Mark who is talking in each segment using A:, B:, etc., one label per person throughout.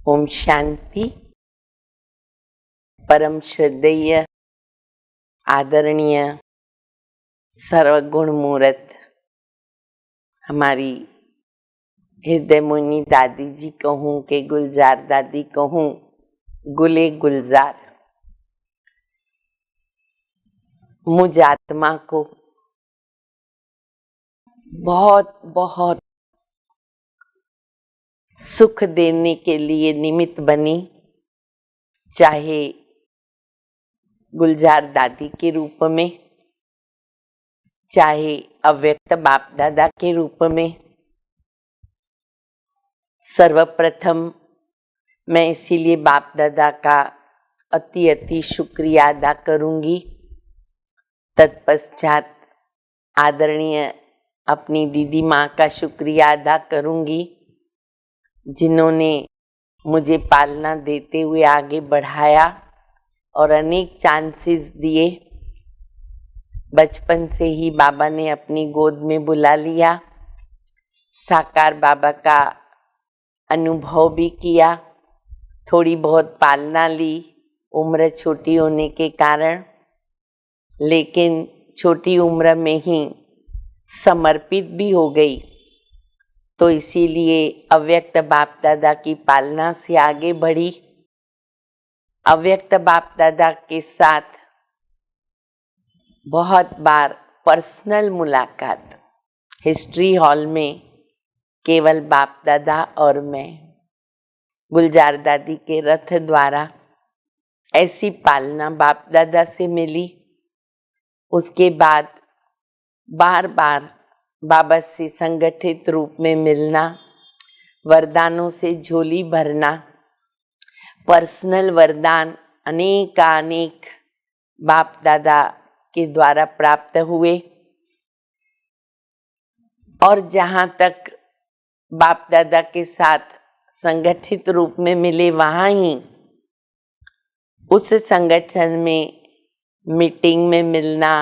A: ओम शांति। परम श्रद्धेय आदरणीय सर्वगुण मूर्त हमारी हृदय मुनि दादी जी कहूँ के गुलजार दादी कहूँ, गुले गुलजार, मुझ आत्मा को बहुत बहुत सुख देने के लिए निमित्त बनी, चाहे गुलजार दादी के रूप में, चाहे अव्यक्त बाप दादा के रूप में। सर्वप्रथम मैं इसीलिए बाप दादा का अति अति शुक्रिया अदा करूंगी। तत्पश्चात आदरणीय अपनी दीदी माँ का शुक्रिया अदा करूंगी, जिन्होंने मुझे पालना देते हुए आगे बढ़ाया और अनेक चांसेस दिए। बचपन से ही बाबा ने अपनी गोद में बुला लिया, साकार बाबा का अनुभव भी किया, थोड़ी बहुत पालना ली उम्र छोटी होने के कारण, लेकिन छोटी उम्र में ही समर्पित भी हो गई। तो इसीलिए अव्यक्त बाप दादा की पालना से आगे बढ़ी। अव्यक्त बाप दादा के साथ बहुत बार पर्सनल मुलाकात हिस्ट्री हॉल में केवल बाप दादा और मैं, गुलजार दादी के रथ द्वारा ऐसी पालना बाप दादा से मिली। उसके बाद बार बार बाबा से संगठित रूप में मिलना, वरदानों से झोली भरना, पर्सनल वरदान अनेक बाप दादा के द्वारा प्राप्त हुए। और जहाँ तक बाप दादा के साथ संगठित रूप में मिले, वहाँ ही उस संगठन में मीटिंग में मिलना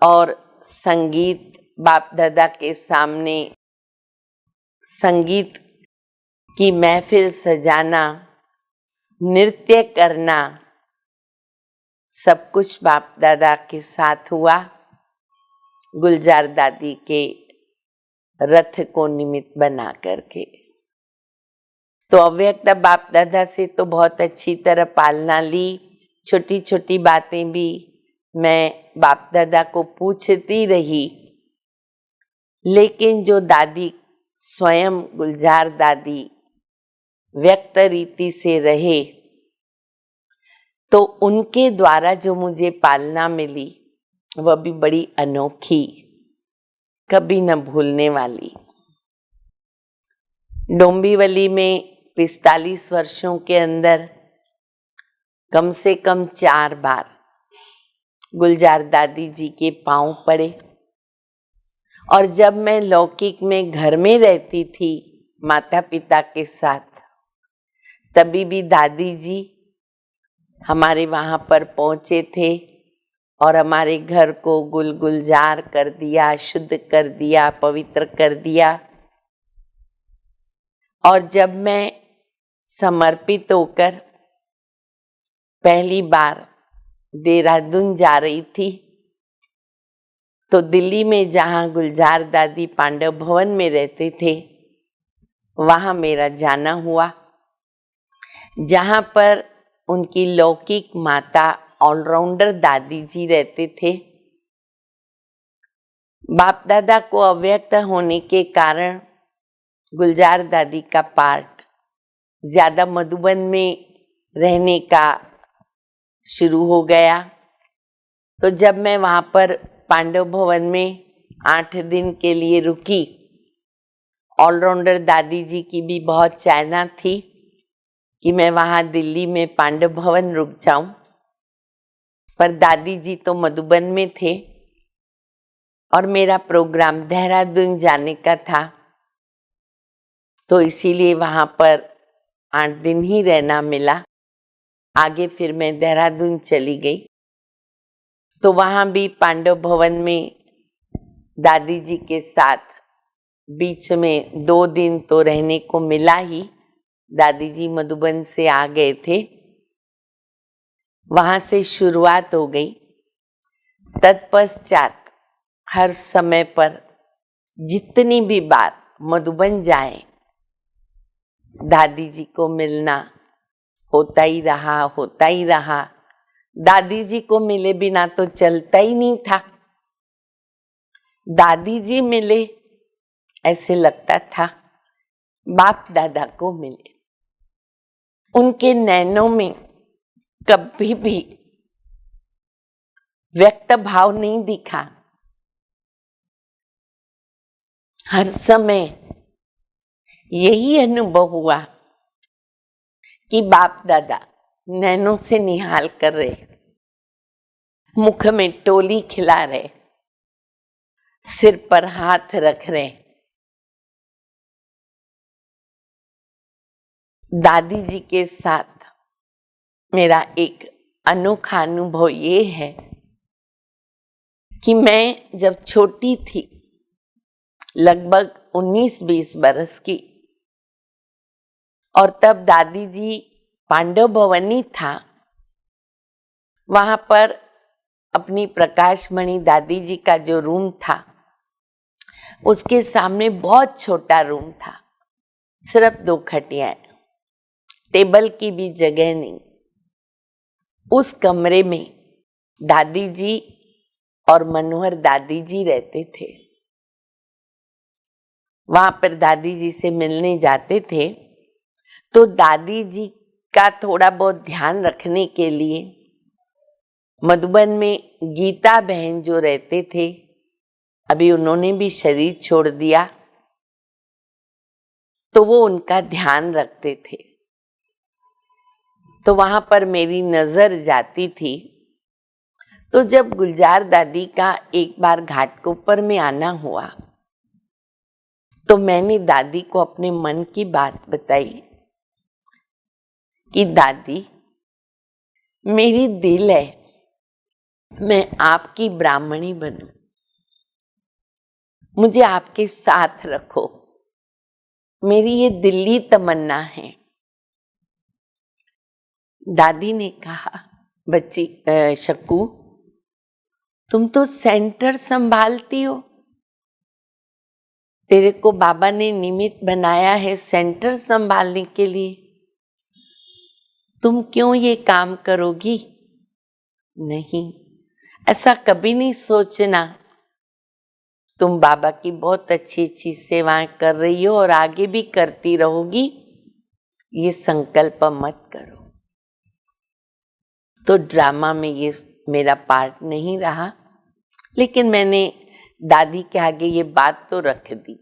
A: और संगीत बाप दादा के सामने संगीत की महफिल सजाना, नृत्य करना, सब कुछ बाप दादा के साथ हुआ, गुलजार दादी के रथ को निमित्त बना करके। तो अव्यक्त बाप दादा से तो बहुत अच्छी तरह पालना ली। छोटी छोटी बातें भी मैं बाप दादा को पूछती रही, लेकिन जो दादी स्वयं गुलजार दादी व्यक्त रीति से रहे, तो उनके द्वारा जो मुझे पालना मिली वह भी बड़ी अनोखी, कभी न भूलने वाली। डोंबिवली में 45 वर्षों के अंदर कम से कम 4 बार गुलजार दादी जी के पांव पड़े। और जब मैं लौकिक में घर में रहती थी माता पिता के साथ, तभी भी दादी जी हमारे वहाँ पर पहुँचे थे और हमारे घर को गुलजार कर दिया, शुद्ध कर दिया, पवित्र कर दिया। और जब मैं समर्पित होकर पहली बार देहरादून जा रही थी, तो दिल्ली में जहाँ गुलजार दादी पांडव भवन में रहते थे, वहाँ मेरा जाना हुआ, जहाँ पर उनकी लौकिक माता ऑलराउंडर दादी जी रहते थे। बाप दादा को अव्यक्त होने के कारण गुलजार दादी का पार्ट ज्यादा मधुबन में रहने का शुरू हो गया। तो जब मैं वहाँ पर पांडव भवन में 8 दिन के लिए रुकी, ऑलराउंडर दादी जी की भी बहुत चाहना थी कि मैं वहाँ दिल्ली में पांडव भवन रुक जाऊं, पर दादी जी तो मधुबन में थे और मेरा प्रोग्राम देहरादून जाने का था। तो इसीलिए वहाँ पर 8 दिन ही रहना मिला। आगे फिर मैं देहरादून चली गई। तो वहाँ भी पांडव भवन में दादी जी के साथ बीच में 2 दिन तो रहने को मिला ही, दादी जी मधुबन से आ गए थे, वहां से शुरुआत हो गई। तत्पश्चात हर समय पर जितनी भी बार मधुबन जाए, दादी जी को मिलना होता ही रहा। दादी जी को मिले बिना तो चलता ही नहीं था। दादी जी मिले ऐसे लगता था बाप दादा को मिले। उनके नैनों में कभी भी व्यक्त भाव नहीं दिखा। हर समय यही अनुभव हुआ कि बाप दादा नैनों से निहाल कर रहे, मुख में टोली खिला रहे, सिर पर हाथ रख रहे। दादी जी के साथ मेरा एक अनोखा अनुभव ये है कि मैं जब छोटी थी, लगभग 19-20 बरस की, और तब दादी जी पांडव भवनी था, वहां पर अपनी प्रकाशमणि दादी जी का जो रूम था, उसके सामने बहुत छोटा रूम था, सिर्फ 2 खटियाएं, टेबल की भी जगह नहीं। उस कमरे में दादी जी और मनोहर दादी जी रहते थे। वहां पर दादी जी से मिलने जाते थे तो दादी जी का थोड़ा बहुत ध्यान रखने के लिए मधुबन में गीता बहन जो रहते थे, अभी उन्होंने भी शरीर छोड़ दिया, तो वो उनका ध्यान रखते थे। तो वहां पर मेरी नजर जाती थी। तो जब गुलजार दादी का एक बार घाटकोपर में आना हुआ, तो मैंने दादी को अपने मन की बात बताई कि दादी, मेरी दिल है मैं आपकी ब्राह्मणी बनूं, मुझे आपके साथ रखो, मेरी ये दिल्ली तमन्ना है। दादी ने कहा, बच्ची शक्कू, तुम तो सेंटर संभालती हो, तेरे को बाबा ने निमित्त बनाया है सेंटर संभालने के लिए, तुम क्यों ये काम करोगी? नहीं, ऐसा कभी नहीं सोचना। तुम बाबा की बहुत अच्छी अच्छी सेवाएं कर रही हो और आगे भी करती रहोगी, ये संकल्प मत करो। तो ड्रामा में ये मेरा पार्ट नहीं रहा, लेकिन मैंने दादी के आगे ये बात तो रख दी।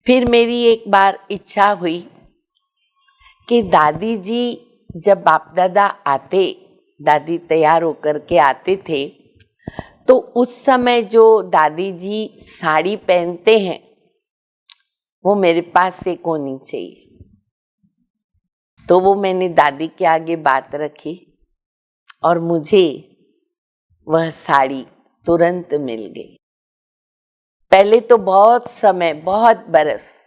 A: फिर मेरी एक बार इच्छा हुई कि दादी जी जब बाप दादा आते, दादी तैयार होकर के आते थे, तो उस समय जो दादी जी साड़ी पहनते हैं, वो मेरे पास से होनी चाहिए। तो वो मैंने दादी के आगे बात रखी और मुझे वह साड़ी तुरंत मिल गई। पहले तो बहुत समय, बहुत बरस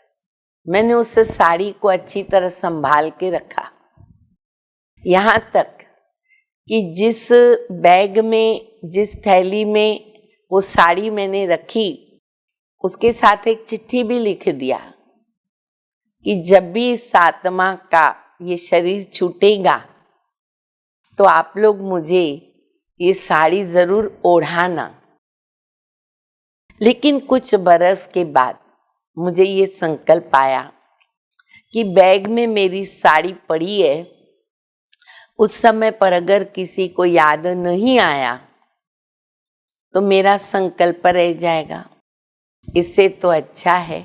A: मैंने उस साड़ी को अच्छी तरह संभाल के रखा, यहाँ तक कि जिस बैग में, जिस थैली में वो साड़ी मैंने रखी, उसके साथ एक चिट्ठी भी लिख दिया कि जब भी इस आत्मा का ये शरीर छूटेगा तो आप लोग मुझे ये साड़ी जरूर ओढ़ाना। लेकिन कुछ बरस के बाद मुझे ये संकल्प आया कि बैग में मेरी साड़ी पड़ी है, उस समय पर अगर किसी को याद नहीं आया तो मेरा संकल्प रह जाएगा। इससे तो अच्छा है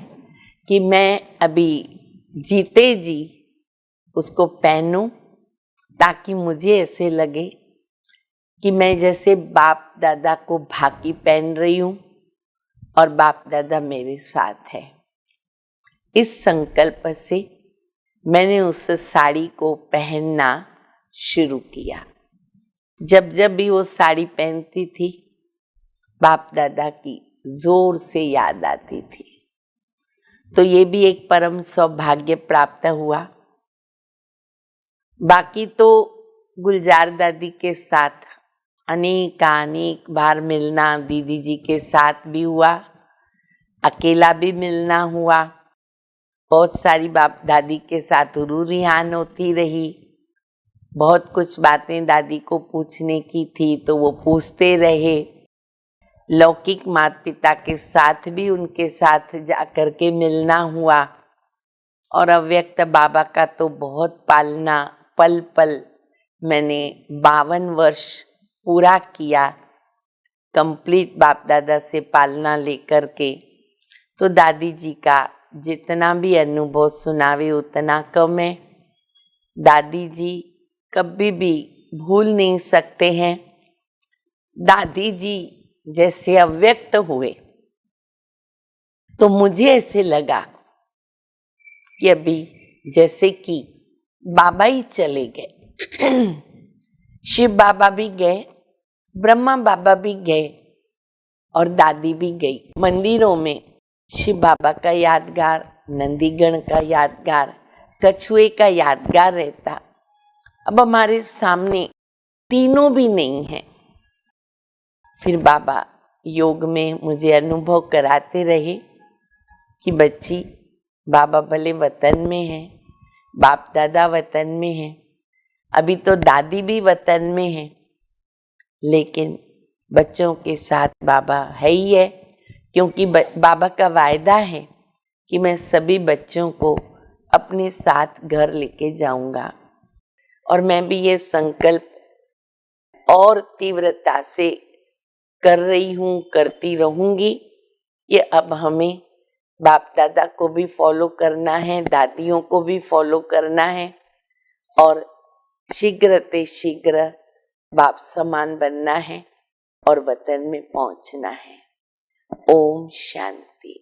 A: कि मैं अभी जीते जी उसको पहनूं, ताकि मुझे ऐसे लगे कि मैं जैसे बाप दादा को भाकी पहन रही हूं और बाप दादा मेरे साथ है। इस संकल्प से मैंने उस साड़ी को पहनना शुरू किया। जब जब भी वो साड़ी पहनती थी, बाप दादा की जोर से याद आती थी। तो ये भी एक परम सौभाग्य प्राप्त हुआ। बाकी तो गुलजार दादी के साथ अनेक बार मिलना दीदी जी के साथ भी हुआ, अकेला भी मिलना हुआ। बहुत सारी बाप दादी के साथ रूरिहान होती रही। बहुत कुछ बातें दादी को पूछने की थी तो वो पूछते रहे। लौकिक माता पिता के साथ भी उनके साथ जाकर के मिलना हुआ। और अव्यक्त बाबा का तो बहुत पालना पल पल मैंने 52 वर्ष पूरा किया कंप्लीट बाप दादा से पालना लेकर के। तो दादी जी का जितना भी अनुभव सुनावे उतना कम है। दादी जी कभी भी भूल नहीं सकते हैं। दादी जी जैसे अव्यक्त हुए तो मुझे ऐसे लगा कि अभी जैसे कि बाबा ही चले गए। शिव बाबा भी गए, ब्रह्मा बाबा भी गए और दादी भी गई। मंदिरों में शिव बाबा का यादगार, नंदीगण का यादगार, कछुए का यादगार रहता। अब हमारे सामने तीनों भी नहीं है। फिर बाबा योग में मुझे अनुभव कराते रहे कि बच्ची, बाबा भले वतन में है, बाप दादा वतन में है, अभी तो दादी भी वतन में है, लेकिन बच्चों के साथ बाबा है ही है। क्योंकि बाबा का वायदा है कि मैं सभी बच्चों को अपने साथ घर लेके जाऊंगा। और मैं भी ये संकल्प और तीव्रता से कर रही हूँ, करती रहूंगी कि अब हमें बाप दादा को भी फॉलो करना है, दादियों को भी फॉलो करना है और शीघ्र शीघ्र बाप समान बनना है और वतन में पहुंचना है। ओम शांति।